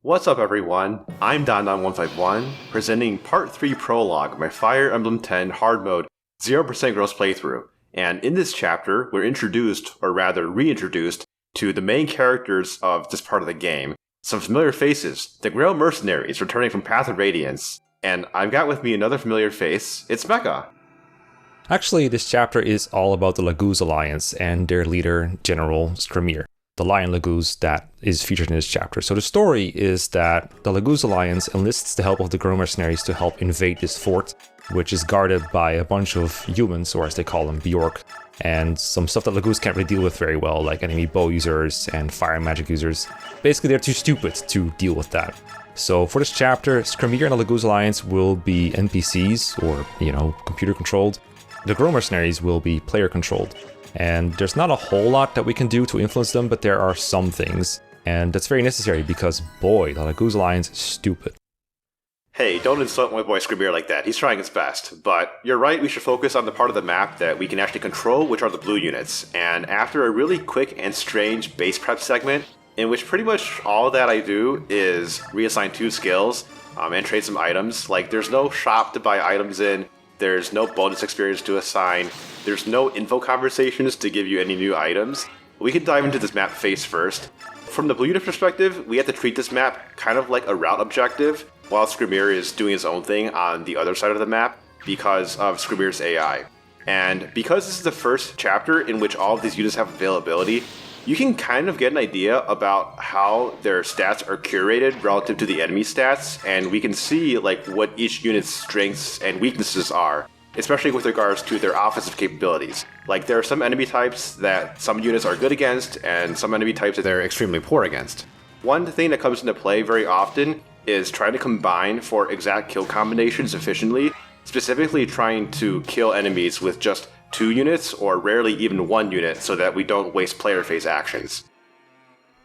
What's up everyone, I'm DonDon151, presenting Part 3 Prologue of my Fire Emblem 10 Hard Mode 0% Gross playthrough, and in this chapter we're introduced, or rather reintroduced, to the main characters of this part of the game. Some familiar faces, the Greil Mercenaries returning from Path of Radiance, and I've got with me another familiar face, it's Mekkah. Actually, this chapter is all about the Laguz Alliance and their leader, General Skrimir, the lion laguz that is featured in this chapter. So the story is that the Laguz Alliance enlists the help of the Greil Mercenaries to help invade this fort, which is guarded by a bunch of humans, or as they call them, Bjork, and some stuff that Laguz can't really deal with very well, like enemy bow users and fire magic users. Basically, they're too stupid to deal with that. So for this chapter, Skrimir and the Laguz Alliance will be NPCs, or, computer controlled. The Greil Mercenaries will be player controlled. And there's not a whole lot that we can do to influence them, but there are some things. And that's very necessary because, boy, the Laguz Alliance is stupid. Hey, don't insult my boy Skrimir like that, he's trying his best. But you're right, we should focus on the part of the map that we can actually control, which are the blue units. And after a really quick and strange base prep segment, in which pretty much all that I do is reassign 2 skills and trade some items. Like, there's no shop to buy items in, there's no bonus experience to assign, there's no info conversations to give you any new items. We can dive into this map face first. From the blue unit perspective, we have to treat this map kind of like a route objective, while Skrimir is doing his own thing on the other side of the map because of Skrimir's AI. And because this is the first chapter in which all of these units have availability, you can kind of get an idea about how their stats are curated relative to the enemy stats, and we can see what each unit's strengths and weaknesses are, especially with regards to their offensive capabilities. Like, there are some enemy types that some units are good against, and some enemy types that they're extremely poor against. One thing that comes into play very often is trying to combine for exact kill combinations efficiently, specifically trying to kill enemies with just 2 units, or rarely even 1 unit, so that we don't waste player phase actions.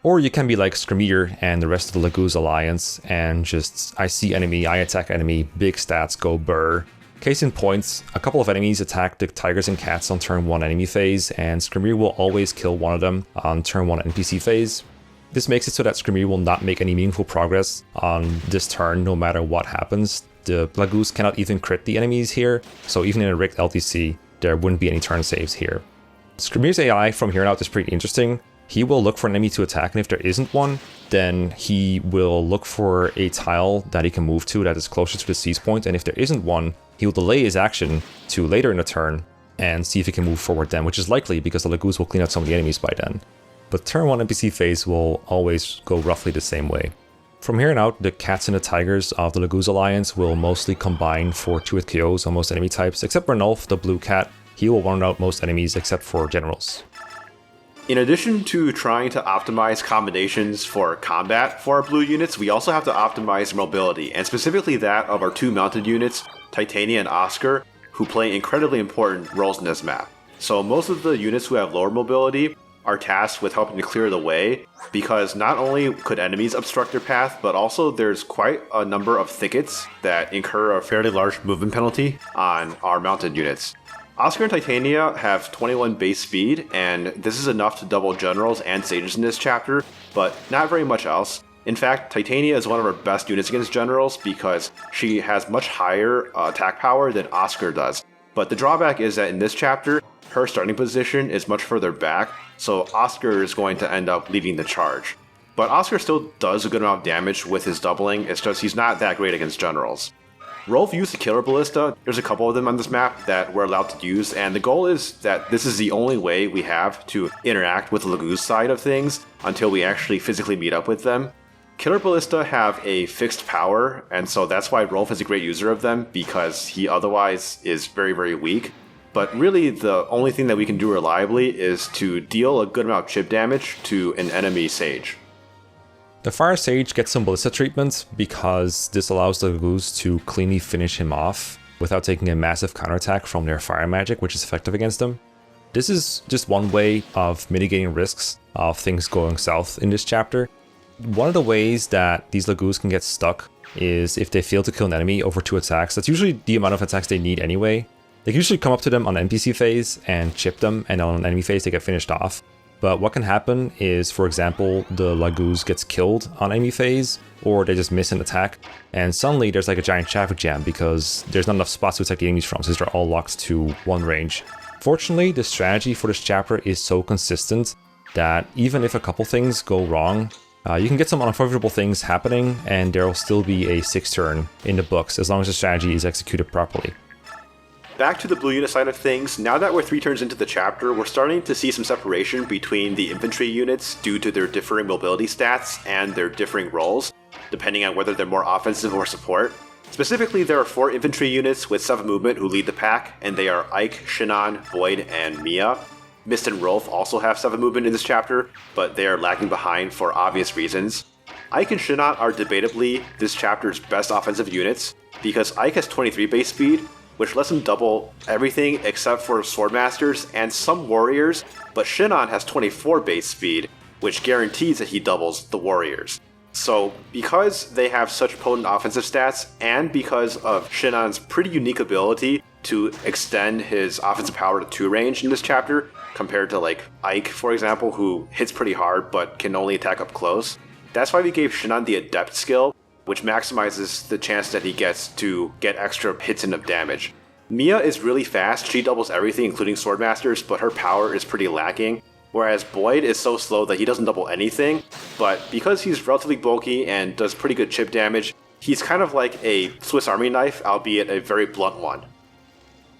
Or you can be like Skrimir and the rest of the Laguz Alliance, and just, I see enemy, I attack enemy, big stats, go burr. Case in point, a couple of enemies attack the tigers and cats on turn 1 enemy phase, and Skrimir will always kill one of them on turn 1 NPC phase. This makes it so that Skrimir will not make any meaningful progress on this turn no matter what happens. The Laguz cannot even crit the enemies here, so even in a rigged LTC, there wouldn't be any turn saves here. Skrimir's AI from here on out is pretty interesting. He will look for an enemy to attack, and if there isn't one, then he will look for a tile that he can move to that is closer to the seize point, and if there isn't one, he will delay his action to later in the turn and see if he can move forward then, which is likely because the Laguz will clean out some of the enemies by then. But turn 1 NPC phase will always go roughly the same way. From here on out, the cats and the tigers of the Laguz Alliance will mostly combine for 2-hit KOs on most enemy types, except for Nulf, the blue cat. He will run out most enemies except for generals. In addition to trying to optimize combinations for combat for our blue units, we also have to optimize mobility, and specifically that of our 2 mounted units, Titania and Oscar, who play incredibly important roles in this map. So most of the units who have lower mobility are tasked with helping to clear the way, because not only could enemies obstruct their path, but also there's quite a number of thickets that incur a fairly large movement penalty on our mounted units. Oscar and Titania have 21 base speed, and this is enough to double generals and sages in this chapter, but not very much else. In fact, Titania is one of our best units against generals because she has much higher attack power than Oscar does. But the drawback is that in this chapter, her starting position is much further back, so Oscar is going to end up leading the charge. But Oscar still does a good amount of damage with his doubling, it's just he's not that great against generals. Rolf used the Killer Ballista. There's a couple of them on this map that we're allowed to use, and the goal is that this is the only way we have to interact with the Laguz side of things until we actually physically meet up with them. Killer Ballista have a fixed power, and so that's why Rolf is a great user of them, because he otherwise is very, very weak. But really, the only thing that we can do reliably is to deal a good amount of chip damage to an enemy sage. The Fire Sage gets some Ballista treatment because this allows the Laguz to cleanly finish him off without taking a massive counterattack from their fire magic, which is effective against them. This is just one way of mitigating risks of things going south in this chapter. One of the ways that these Laguz can get stuck is if they fail to kill an enemy over 2 attacks. That's usually the amount of attacks they need anyway. They can usually come up to them on NPC phase and chip them, and on enemy phase they get finished off. But what can happen is, for example, the laguz gets killed on enemy phase, or they just miss an attack, and suddenly there's like a giant traffic jam because there's not enough spots to attack the enemies from, since they're all locked to one range. Fortunately, the strategy for this chapter is so consistent that even if a couple things go wrong, you can get some unfavorable things happening, and there will still be a 6th turn in the books as long as the strategy is executed properly. Back to the blue unit side of things, now that we're 3 turns into the chapter, we're starting to see some separation between the infantry units due to their differing mobility stats and their differing roles, depending on whether they're more offensive or support. Specifically, there are 4 infantry units with 7 movement who lead the pack, and they are Ike, Shinon, Boyd, and Mia. Mist and Rolf also have 7 movement in this chapter, but they are lagging behind for obvious reasons. Ike and Shinon are debatably this chapter's best offensive units, because Ike has 23 base speed, which lets him double everything except for Swordmasters and some Warriors, but Shinon has 24 base speed, which guarantees that he doubles the Warriors. So, because they have such potent offensive stats, and because of Shinon's pretty unique ability to extend his offensive power to 2 range in this chapter, compared to like Ike, for example, who hits pretty hard but can only attack up close, that's why we gave Shinon the Adept skill, which maximizes the chance that he gets to get extra hits in of damage. Mia is really fast, she doubles everything including Swordmasters, but her power is pretty lacking, whereas Boyd is so slow that he doesn't double anything, but because he's relatively bulky and does pretty good chip damage, he's kind of like a Swiss Army knife, albeit a very blunt one.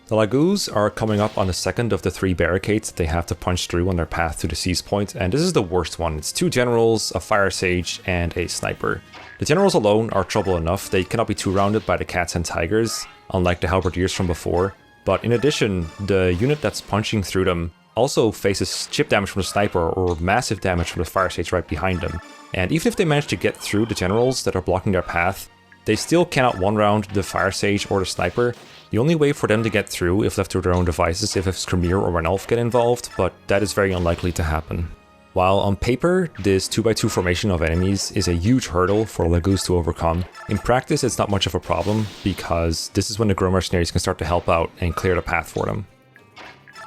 The laguz are coming up on the 2nd of the 3 barricades that they have to punch through on their path to the seize point, and this is the worst one. It's 2 generals, a fire sage, and a sniper. The generals alone are trouble enough, they cannot be 2-rounded by the cats and tigers, unlike the halberdiers from before, but in addition, the unit that's punching through them also faces chip damage from the sniper or massive damage from the fire stage right behind them. And even if they manage to get through the generals that are blocking their path, they still cannot 1-round the fire sage or the sniper. The only way for them to get through, if left to their own devices, if Skrimir or an elf get involved, but that is very unlikely to happen. While on paper, this 2x2 formation of enemies is a huge hurdle for laguz to overcome, in practice it's not much of a problem, because this is when the Greil Mercenaries can start to help out and clear the path for them.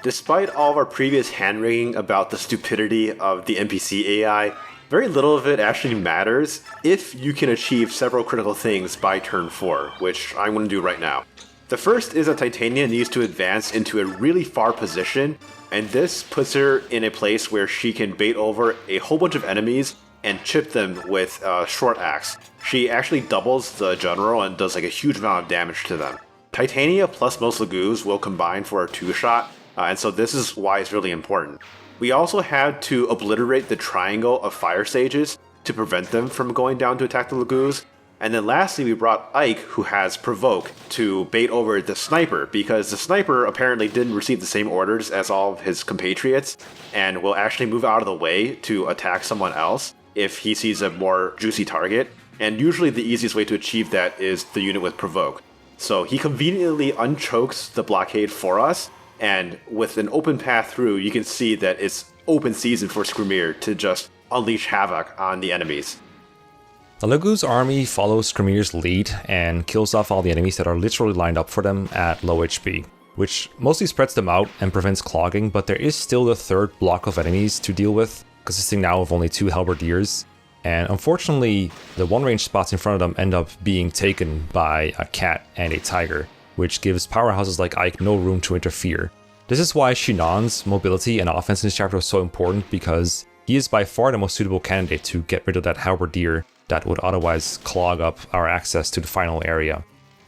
Despite all of our previous hand-wringing about the stupidity of the NPC AI, very little of it actually matters if you can achieve several critical things by turn 4, which I'm going to do right now. The first is that Titania needs to advance into a really far position, and this puts her in a place where she can bait over a whole bunch of enemies and chip them with a short axe. She actually doubles the general and does like a huge amount of damage to them. Titania plus most laguz will combine for a 2-shot, and so this is why it's really important. We also had to obliterate the triangle of fire sages to prevent them from going down to attack the laguz. And then lastly, we brought Ike, who has Provoke, to bait over the sniper, because the sniper apparently didn't receive the same orders as all of his compatriots, and will actually move out of the way to attack someone else if he sees a more juicy target. And usually the easiest way to achieve that is the unit with Provoke. So he conveniently unchokes the blockade for us, and with an open path through, you can see that it's open season for Skrimir to just unleash havoc on the enemies. The laguz army follows Skrimir's lead and kills off all the enemies that are literally lined up for them at low HP, which mostly spreads them out and prevents clogging, but there is still the 3rd block of enemies to deal with, consisting now of only 2 halberdiers, and unfortunately the 1-range spots in front of them end up being taken by a cat and a tiger, which gives powerhouses like Ike no room to interfere. This is why Shinon's mobility and offense in this chapter was so important, because he is by far the most suitable candidate to get rid of that halberdier that would otherwise clog up our access to the final area.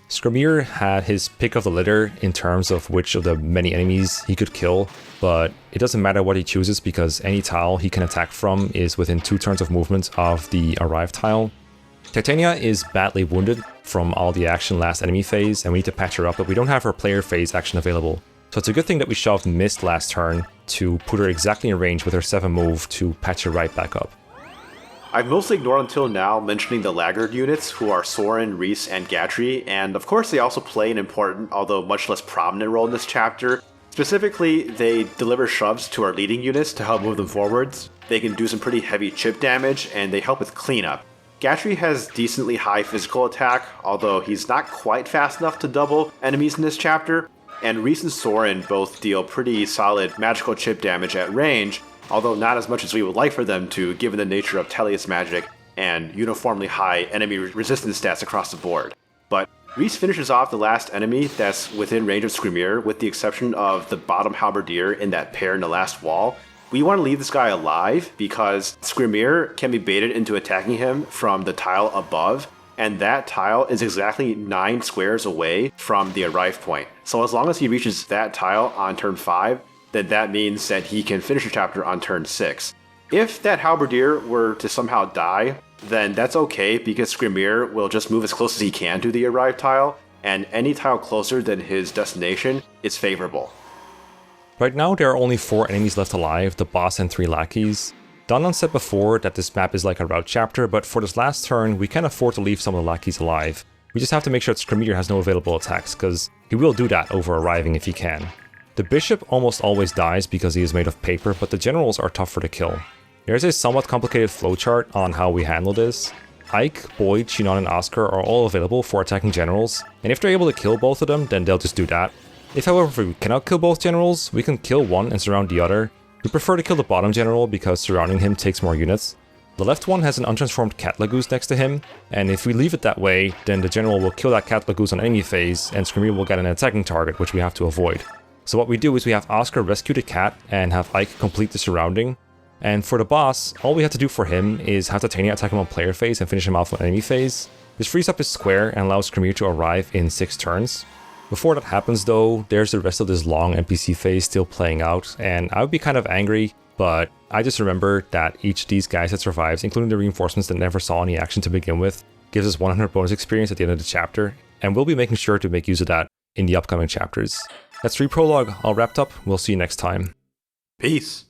Skrimir had his pick of the litter in terms of which of the many enemies he could kill, but it doesn't matter what he chooses because any tile he can attack from is within 2 turns of movement of the arrive tile. Titania is badly wounded from all the action last enemy phase, and we need to patch her up, but we don't have her player phase action available. So it's a good thing that we shoved Mist last turn to put her exactly in range with her 7 move to patch her right back up. I've mostly ignored until now mentioning the laggard units, who are Soren, Reese, and Gatry, and of course they also play an important, although much less prominent role in this chapter. Specifically, they deliver shoves to our leading units to help move them forwards. They can do some pretty heavy chip damage, and they help with cleanup. Gatry has decently high physical attack, although he's not quite fast enough to double enemies in this chapter, and Reese and Soren both deal pretty solid magical chip damage at range, although not as much as we would like for them to given the nature of Tellius magic and uniformly high enemy resistance stats across the board. But Reese finishes off the last enemy that's within range of Skrimir, with the exception of the bottom halberdier in that pair in the last wall. We want to leave this guy alive because Skrimir can be baited into attacking him from the tile above, and that tile is exactly 9 squares away from the arrive point. So as long as he reaches that tile on turn 5, then that means that he can finish the chapter on turn 6. If that halberdier were to somehow die, then that's okay because Skrimir will just move as close as he can to the arrive tile, and any tile closer than his destination is favorable. Right now there are only 4 enemies left alive, the boss and 3 lackeys. Donan said before that this map is like a route chapter, but for this last turn we can't afford to leave some of the lackeys alive. We just have to make sure that Skrimir has no available attacks, because he will do that over arriving if he can. The bishop almost always dies because he is made of paper, but the generals are tougher to kill. There's a somewhat complicated flowchart on how we handle this. Ike, Boyd, Shinon, and Oscar are all available for attacking generals, and if they're able to kill both of them, then they'll just do that. If however we cannot kill both generals, we can kill one and surround the other. We prefer to kill the bottom general because surrounding him takes more units. The left one has an untransformed cat laguz next to him, and if we leave it that way, then the general will kill that cat laguz on enemy phase, and Skrimir will get an attacking target, which we have to avoid. So what we do is we have Oscar rescue the cat and have Ike complete the surrounding. And for the boss, all we have to do for him is have Titania attack him on player phase and finish him off on enemy phase. This frees up his square and allows Skrimir to arrive in 6 turns. Before that happens though, there's the rest of this long NPC phase still playing out, and I would be kind of angry, but I just remember that each of these guys that survives, including the reinforcements that never saw any action to begin with, gives us 100 bonus experience at the end of the chapter, and we'll be making sure to make use of that in the upcoming chapters. That's 3 prologue all wrapped up. We'll see you next time. Peace.